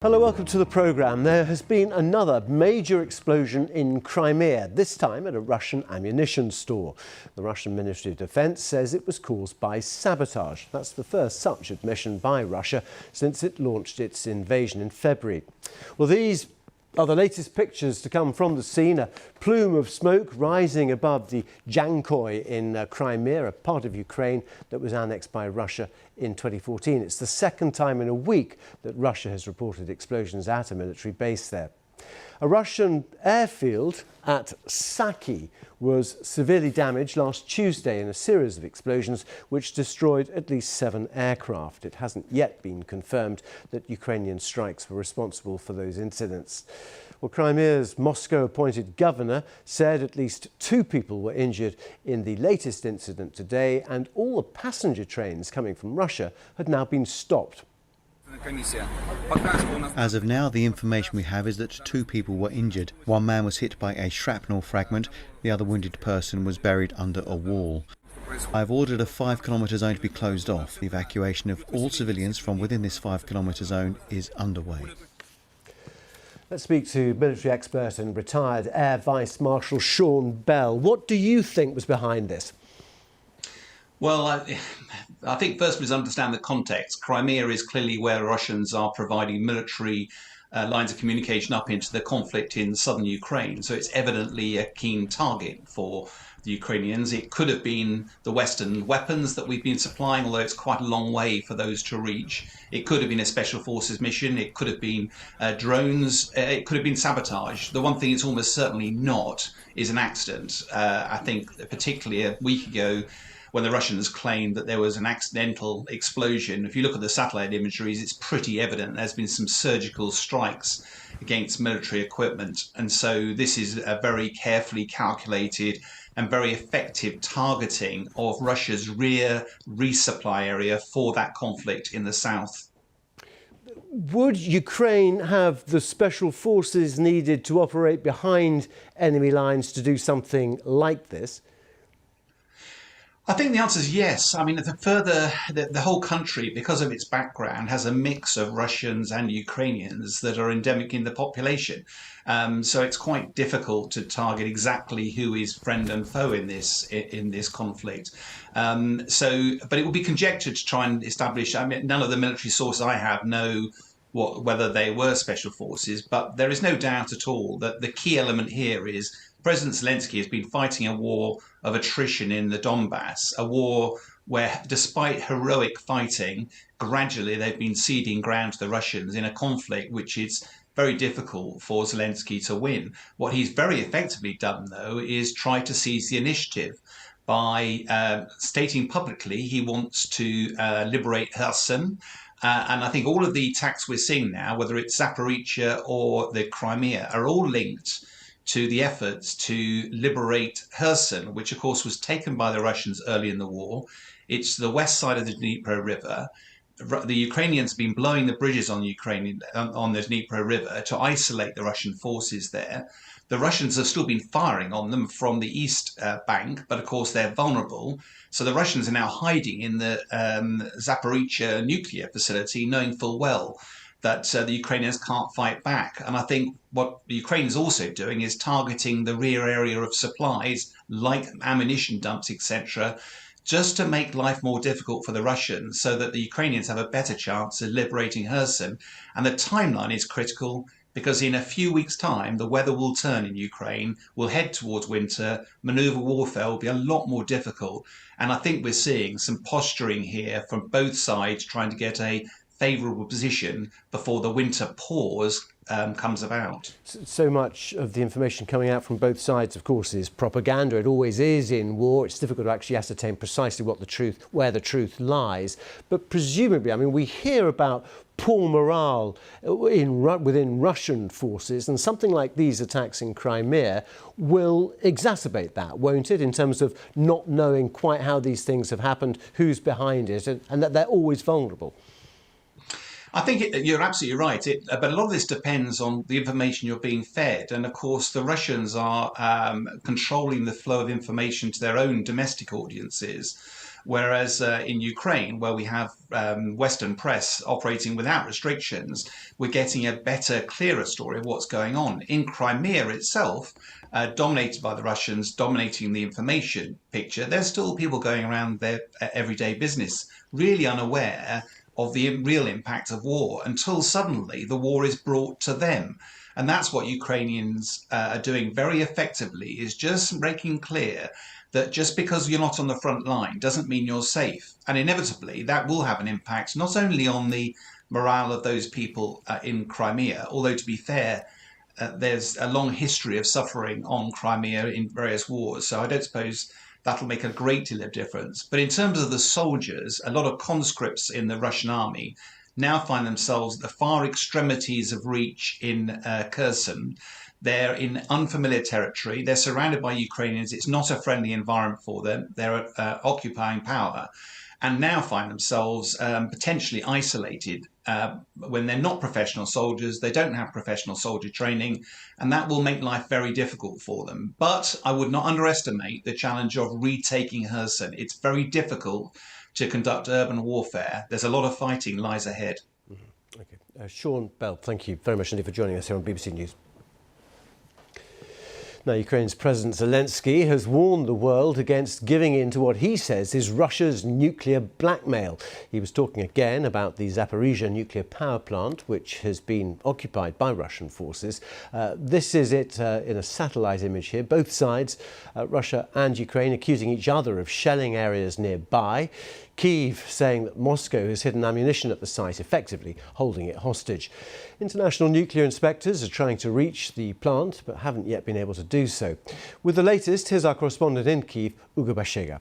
Hello, welcome to the programme. There has been another major explosion in Crimea, this time at a Russian ammunition store. The Russian Ministry of Defence says it was caused by sabotage. That's the first such admission by Russia since it launched its invasion in February. Well, these are the latest pictures to come from the scene. A plume of smoke rising above the Jankoi in Crimea, a part of Ukraine that was annexed by Russia in 2014. It's the second time in a week that Russia has reported explosions at a military base there. A Russian airfield at Saki was severely damaged last Tuesday in a series of explosions which destroyed at least 7 aircraft. It hasn't yet been confirmed that Ukrainian strikes were responsible for those incidents. Well, Crimea's Moscow-appointed governor said at least 2 people were injured in the latest incident today, and all the passenger trains coming from Russia had now been stopped. As of now, the information we have is that 2 people were injured. 1 man was hit by a shrapnel fragment. The other wounded person was buried under a wall. I've ordered a 5-kilometre zone to be closed off. The evacuation of all civilians from within this 5-kilometre zone is underway. Let's speak to military expert and retired Air Vice Marshal Sean Bell. What do you think was behind this? Well, I think first we must understand the context. Crimea is clearly where Russians are providing military lines of communication up into the conflict in southern Ukraine. So it's evidently a keen target for the Ukrainians. It could have been the Western weapons that we've been supplying, although it's quite a long way for those to reach. It could have been a special forces mission. It could have been drones. It could have been sabotage. The one thing it's almost certainly not is an accident. I think particularly a week ago, when the Russians claimed that there was an accidental explosion. If you look at the satellite imageries, it's pretty evident there's been some surgical strikes against military equipment. And so this is a very carefully calculated and very effective targeting of Russia's rear resupply area for that conflict in the south. Would Ukraine have the special forces needed to operate behind enemy lines to do something like this? I think the answer is yes. I mean, the whole country, because of its background, has a mix of Russians and Ukrainians that are endemic in the population. So it's quite difficult to target exactly who is friend and foe in this conflict. But it will be conjectured to try and establish. I mean, none of the military sources I have know whether they were special forces, but there is no doubt at all that the key element here is President Zelensky has been fighting a war of attrition in the Donbass, a war where, despite heroic fighting, gradually they've been ceding ground to the Russians in a conflict which is very difficult for Zelensky to win. What he's very effectively done, though, is try to seize the initiative by stating publicly he wants to liberate Kherson. And I think all of the attacks we're seeing now, whether it's Zaporizhia or the Crimea, are all linked to the efforts to liberate Kherson, which of course was taken by the Russians early in the war. It's the west side of the Dnipro River. The Ukrainians have been blowing the bridges on the Dnipro River to isolate the Russian forces there. The Russians have still been firing on them from the east bank, but of course they're vulnerable. So the Russians are now hiding in the Zaporizhia nuclear facility, knowing full well that the Ukrainians can't fight back. And I think what the Ukraine is also doing is targeting the rear area of supplies, like ammunition dumps, etc., just to make life more difficult for the Russians so that the Ukrainians have a better chance of liberating Kherson. And the timeline is critical because in a few weeks' time, the weather will turn in Ukraine, we'll head towards winter, maneuver warfare will be a lot more difficult. And I think we're seeing some posturing here from both sides trying to get a favourable position before the winter pause comes about. So much of the information coming out from both sides, of course, is propaganda. It always is in war. It's difficult to actually ascertain precisely where the truth lies. But presumably, I mean, we hear about poor morale within Russian forces, and something like these attacks in Crimea will exacerbate that, won't it, in terms of not knowing quite how these things have happened, who's behind it, and that they're always vulnerable. I think you're absolutely right, but a lot of this depends on the information you're being fed. And of course, the Russians are controlling the flow of information to their own domestic audiences. Whereas in Ukraine, where we have Western press operating without restrictions, we're getting a better, clearer story of what's going on. In Crimea itself, dominated by the Russians, dominating the information picture, there's still people going around their everyday business, really unaware of the real impact of war until suddenly the war is brought to them. And that's what Ukrainians are doing very effectively, is just making clear that just because you're not on the front line doesn't mean you're safe. And inevitably, that will have an impact not only on the morale of those people in Crimea, although to be fair, there's a long history of suffering on Crimea in various wars. So I don't suppose that'll make a great deal of difference. But in terms of the soldiers, a lot of conscripts in the Russian army now find themselves at the far extremities of reach in Kherson. They're in unfamiliar territory. They're surrounded by Ukrainians. It's not a friendly environment for them. They're occupying power and now find themselves potentially isolated when they're not professional soldiers. They don't have professional soldier training, and that will make life very difficult for them. But I would not underestimate the challenge of retaking Kherson. It's very difficult to conduct urban warfare. There's a lot of fighting lies ahead. Mm-hmm. Okay. Sean Bell, thank you very much indeed for joining us here on BBC News. Now, Ukraine's President Zelensky has warned the world against giving in to what he says is Russia's nuclear blackmail. He was talking again about the Zaporizhia nuclear power plant, which has been occupied by Russian forces. This is it in a satellite image here. Both sides, Russia and Ukraine, accusing each other of shelling areas nearby. Kyiv saying that Moscow has hidden ammunition at the site, effectively holding it hostage. International nuclear inspectors are trying to reach the plant, but haven't yet been able to do so. With the latest, here's our correspondent in Kyiv, Ugo Bashega.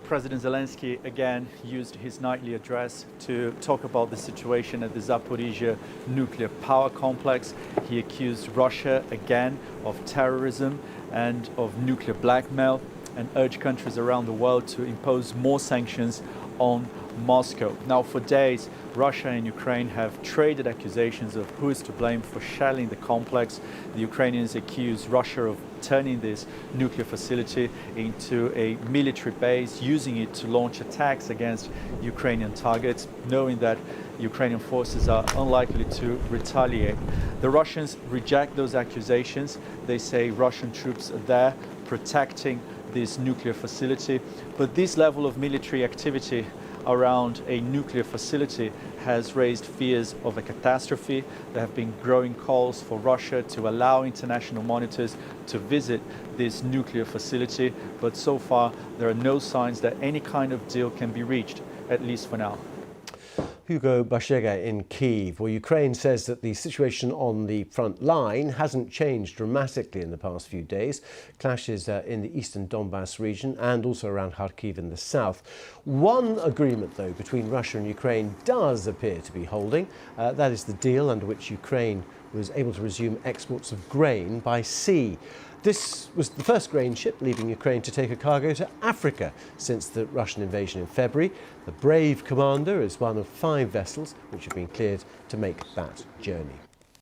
President Zelensky again used his nightly address to talk about the situation at the Zaporizhia nuclear power complex. He accused Russia again of terrorism and of nuclear blackmail, and urged countries around the world to impose more sanctions on Moscow. Now, for days, Russia and Ukraine have traded accusations of who is to blame for shelling the complex. The Ukrainians accuse Russia of turning this nuclear facility into a military base, using it to launch attacks against Ukrainian targets, knowing that Ukrainian forces are unlikely to retaliate. The Russians reject those accusations. They say Russian troops are there protecting this nuclear facility, but this level of military activity around a nuclear facility has raised fears of a catastrophe. There have been growing calls for Russia to allow international monitors to visit this nuclear facility, but so far there are no signs that any kind of deal can be reached, at least for now. Hugo Bashega in Kyiv. Well, Ukraine says that the situation on the front line hasn't changed dramatically in the past few days. Clashes in the eastern Donbass region and also around Kharkiv in the south. One agreement, though, between Russia and Ukraine does appear to be holding. That is the deal under which Ukraine was able to resume exports of grain by sea. This was the first grain ship leaving Ukraine to take a cargo to Africa since the Russian invasion in February. The Brave Commander is one of 5 vessels which have been cleared to make that journey.